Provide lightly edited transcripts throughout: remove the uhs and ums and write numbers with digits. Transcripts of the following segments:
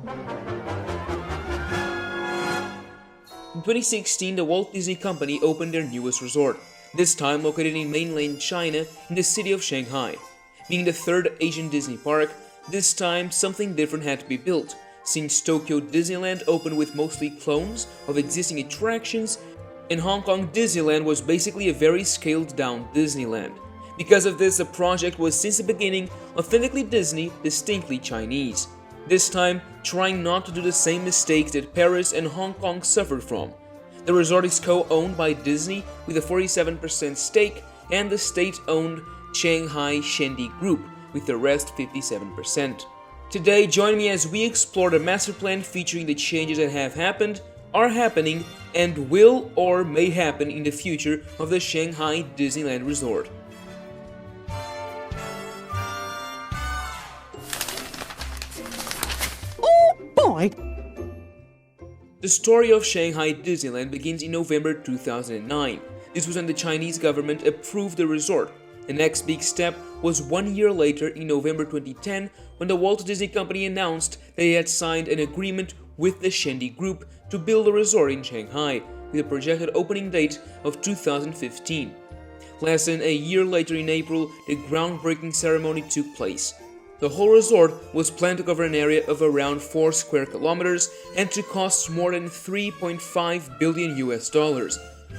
In 2016, the Walt Disney Company opened their newest resort, this time located in mainland China in the city of Shanghai. Being the third Asian Disney park, this time something different had to be built, since Tokyo Disneyland opened with mostly clones of existing attractions, and Hong Kong Disneyland was basically a very scaled-down Disneyland. Because of this, the project was since the beginning authentically Disney, distinctly Chinese. This time, trying not to do the same mistakes that Paris and Hong Kong suffered from. The resort is co-owned by Disney with a 47% stake and the state-owned Shanghai Shendi Group with the rest 57%. Today, join me as we explore the master plan featuring the changes that have happened, are happening, and will or may happen in the future of the Shanghai Disneyland Resort. The story of Shanghai Disneyland begins in November 2009. This was when the Chinese government approved the resort. The next big step was 1 year later in November 2010 when the Walt Disney Company announced that it had signed an agreement with the Shendi Group to build a resort in Shanghai with a projected opening date of 2015. Less than a year later in April, the groundbreaking ceremony took place. The whole resort was planned to cover an area of around 4 square kilometers and to cost more than $3.5 billion.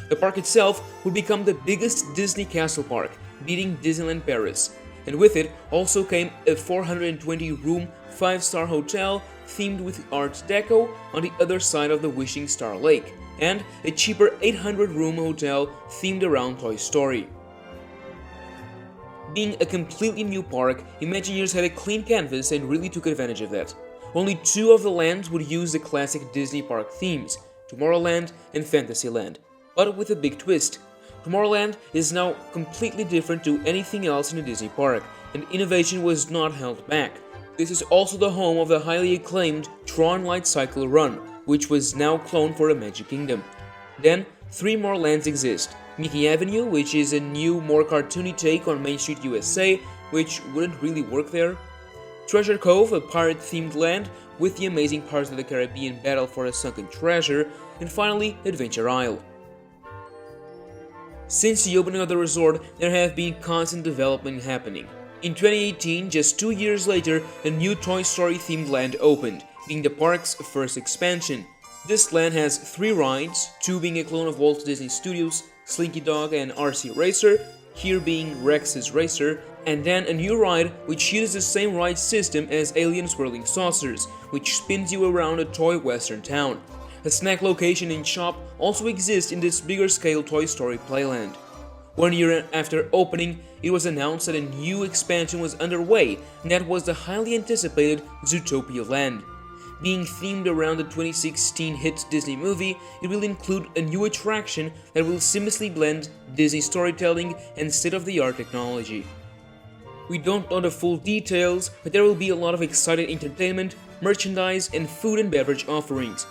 The park itself would become the biggest Disney castle park, beating Disneyland Paris, and with it also came a 420-room 5-star hotel themed with Art Deco on the other side of the Wishing Star Lake, and a cheaper 800-room hotel themed around Toy Story. Being a completely new park, Imagineers had a clean canvas and really took advantage of that. Only 2 of the lands would use the classic Disney park themes, Tomorrowland and Fantasyland, but with a big twist. Tomorrowland is now completely different to anything else in a Disney park, and innovation was not held back. This is also the home of the highly acclaimed Tron Light Cycle Run, which was now cloned for the Magic Kingdom. Then, 3 more lands exist. Mickey Avenue, which is a new, more cartoony take on Main Street USA, which wouldn't really work there. Treasure Cove, a pirate-themed land with the amazing Pirates of the Caribbean battle for a sunken treasure, and finally, Adventure Isle. Since the opening of the resort, there have been constant development happening. In 2018, just 2 years later, a new Toy Story-themed land opened, being the park's first expansion. This land has 3 rides, 2 being a clone of Walt Disney Studios, Slinky Dog and RC Racer, here being Rex's Racer, and then a new ride which uses the same ride system as Alien Swirling Saucers, which spins you around a toy western town. A snack location and shop also exists in this bigger scale Toy Story playland. 1 year after opening, it was announced that a new expansion was underway, and that was the highly anticipated Zootopia Land. Being themed around the 2016 hit Disney movie, it will include a new attraction that will seamlessly blend Disney storytelling and state-of-the-art technology. We don't know the full details, but there will be a lot of exciting entertainment, merchandise, and food and beverage offerings.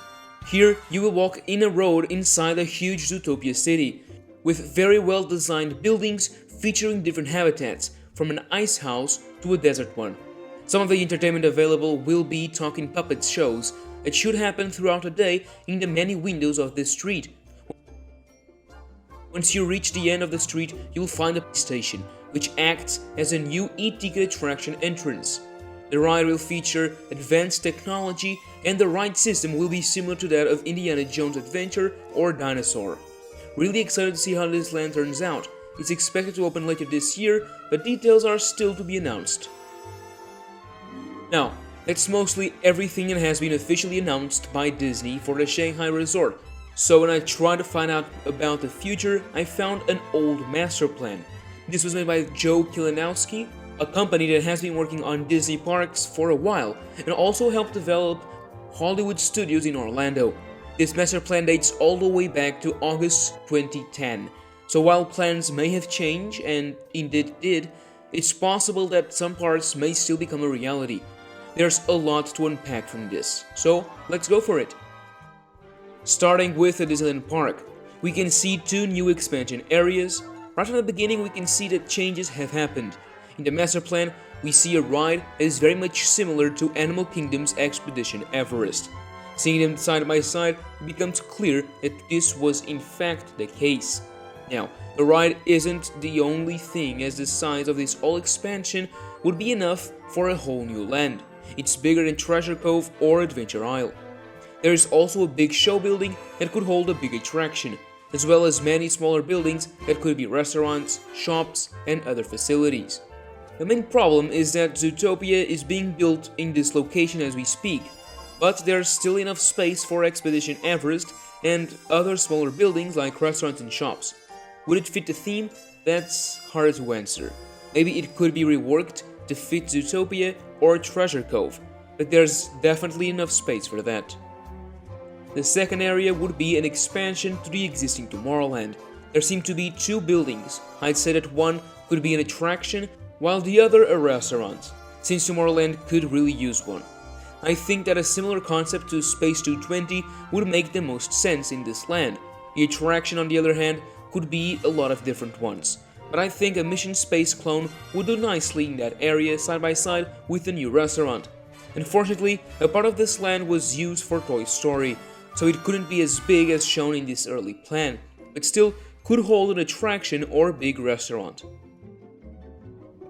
Here, you will walk in a road inside a huge Zootopia city, with very well-designed buildings featuring different habitats, from an ice house to a desert one. Some of the entertainment available will be talking puppet shows that should happen throughout the day in the many windows of this street. Once you reach the end of the street, you'll find a station, which acts as a new e-ticket attraction entrance. The ride will feature advanced technology, and the ride system will be similar to that of Indiana Jones Adventure or Dinosaur. Really excited to see how this land turns out. It's expected to open later this year, but details are still to be announced. Now, that's mostly everything that has been officially announced by Disney for the Shanghai resort. So when I tried to find out about the future, I found an old master plan. This was made by Joe Kilanowski, a company that has been working on Disney parks for a while, and also helped develop Hollywood Studios in Orlando. This master plan dates all the way back to August 2010. So while plans may have changed, and indeed did, it's possible that some parts may still become a reality. There's a lot to unpack from this, so let's go for it. Starting with the Disneyland Park, we can see 2 new expansion areas. Right from the beginning we can see that changes have happened. In the master plan, we see a ride that is very much similar to Animal Kingdom's Expedition Everest. Seeing them side by side, it becomes clear that this was in fact the case. Now, the ride isn't the only thing, as the size of this whole expansion would be enough for a whole new land. It's bigger than Treasure Cove or Adventure Isle. There is also a big show building that could hold a big attraction, as well as many smaller buildings that could be restaurants, shops, and other facilities. The main problem is that Zootopia is being built in this location as we speak, but there's still enough space for Expedition Everest and other smaller buildings like restaurants and shops. Would it fit the theme? That's hard to answer. Maybe it could be reworked to fit Zootopia or Treasure Cove, but there's definitely enough space for that. The second area would be an expansion to the existing Tomorrowland. There seem to be two buildings. I'd say that one could be an attraction, while the other a restaurant, since Tomorrowland could really use one. I think that a similar concept to Space 220 would make the most sense in this land. The attraction, on the other hand, could be a lot of different ones, but I think a Mission Space clone would do nicely in that area side by side with the new restaurant. Unfortunately, a part of this land was used for Toy Story, so it couldn't be as big as shown in this early plan, but still could hold an attraction or a big restaurant.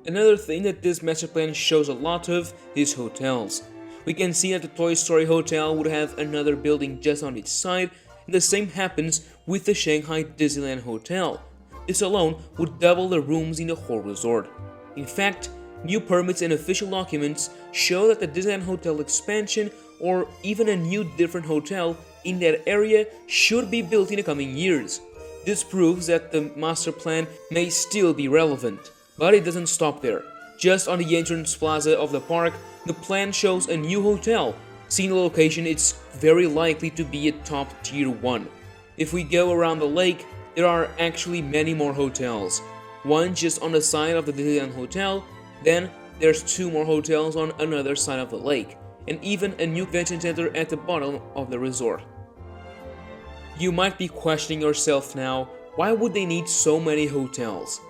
Another thing that this master plan shows a lot of is hotels. We can see that the Toy Story Hotel would have another building just on its side, and the same happens with the Shanghai Disneyland Hotel. This alone would double the rooms in the whole resort. In fact, new permits and official documents show that the Disneyland Hotel expansion or even a new different hotel in that area should be built in the coming years. This proves that the master plan may still be relevant, but it doesn't stop there. Just on the entrance plaza of the park, the plan shows a new hotel. Seeing the location, it's very likely to be a top tier one. If we go around the lake, there are actually many more hotels. One just on the side of the Disneyland Hotel, then there's two more hotels on another side of the lake, and even a new convention center at the bottom of the resort. You might be questioning yourself now, why would they need so many hotels?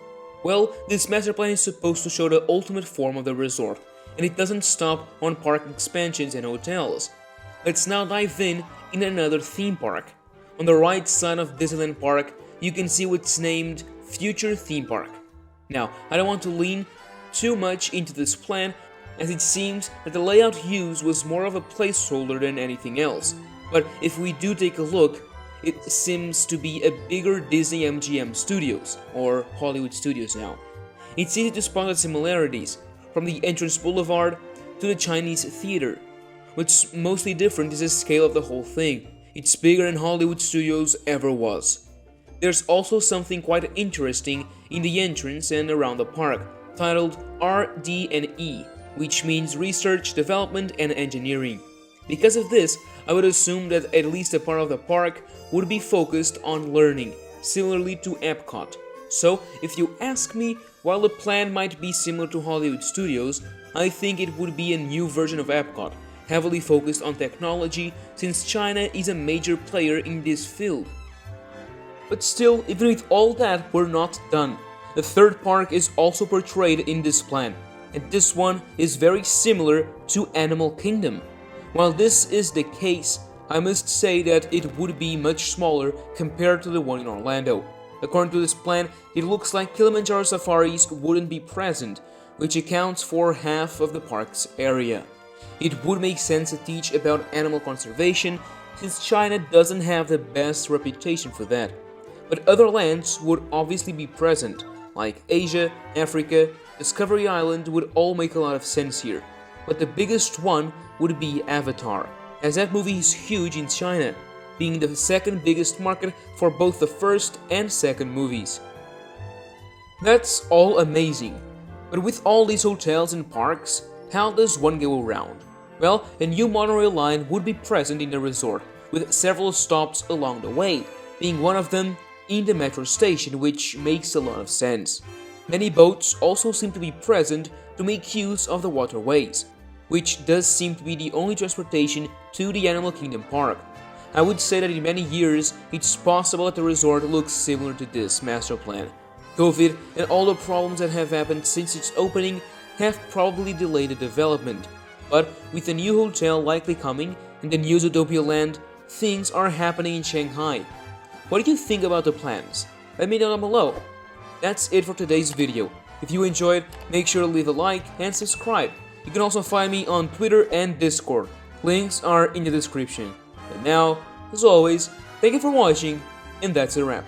Well, this master plan is supposed to show the ultimate form of the resort, and it doesn't stop on park expansions and hotels. Let's now dive in another theme park. On the right side of Disneyland Park, you can see what's named Future Theme Park. Now, I don't want to lean too much into this plan, as it seems that the layout used was more of a placeholder than anything else. But if we do take a look, it seems to be a bigger Disney MGM Studios, or Hollywood Studios now. It's easy to spot the similarities, from the entrance boulevard to the Chinese theater. What's mostly different is the scale of the whole thing. It's bigger than Hollywood Studios ever was. There's also something quite interesting in the entrance and around the park, titled RD&E, which means Research, Development and Engineering. Because of this, I would assume that at least a part of the park would be focused on learning, similarly to Epcot. So, if you ask me, while the plan might be similar to Hollywood Studios, I think it would be a new version of Epcot, heavily focused on technology, since China is a major player in this field. But still, even with all that, we're not done. The third park is also portrayed in this plan, and this one is very similar to Animal Kingdom. While this is the case, I must say that it would be much smaller compared to the one in Orlando. According to this plan, it looks like Kilimanjaro safaris wouldn't be present, which accounts for half of the park's area. It would make sense to teach about animal conservation, since China doesn't have the best reputation for that. But other lands would obviously be present, like Asia, Africa, Discovery Island would all make a lot of sense here. But the biggest one would be Avatar, as that movie is huge in China, being the second biggest market for both the first and second movies. That's all amazing, but with all these hotels and parks, how does one go around? Well, a new monorail line would be present in the resort, with several stops along the way, being one of them in the metro station, which makes a lot of sense. Many boats also seem to be present to make use of the waterways, which does seem to be the only transportation to the Animal Kingdom park. I would say that in many years, it's possible that the resort looks similar to this master plan. COVID and all the problems that have happened since its opening have probably delayed the development. But with a new hotel likely coming and the new Zootopia land, things are happening in Shanghai. What do you think about the plans? Let me know down below. That's it for today's video. If you enjoyed, make sure to leave a like and subscribe. You can also find me on Twitter and Discord. Links are in the description. And now, as always, thank you for watching, and that's a wrap.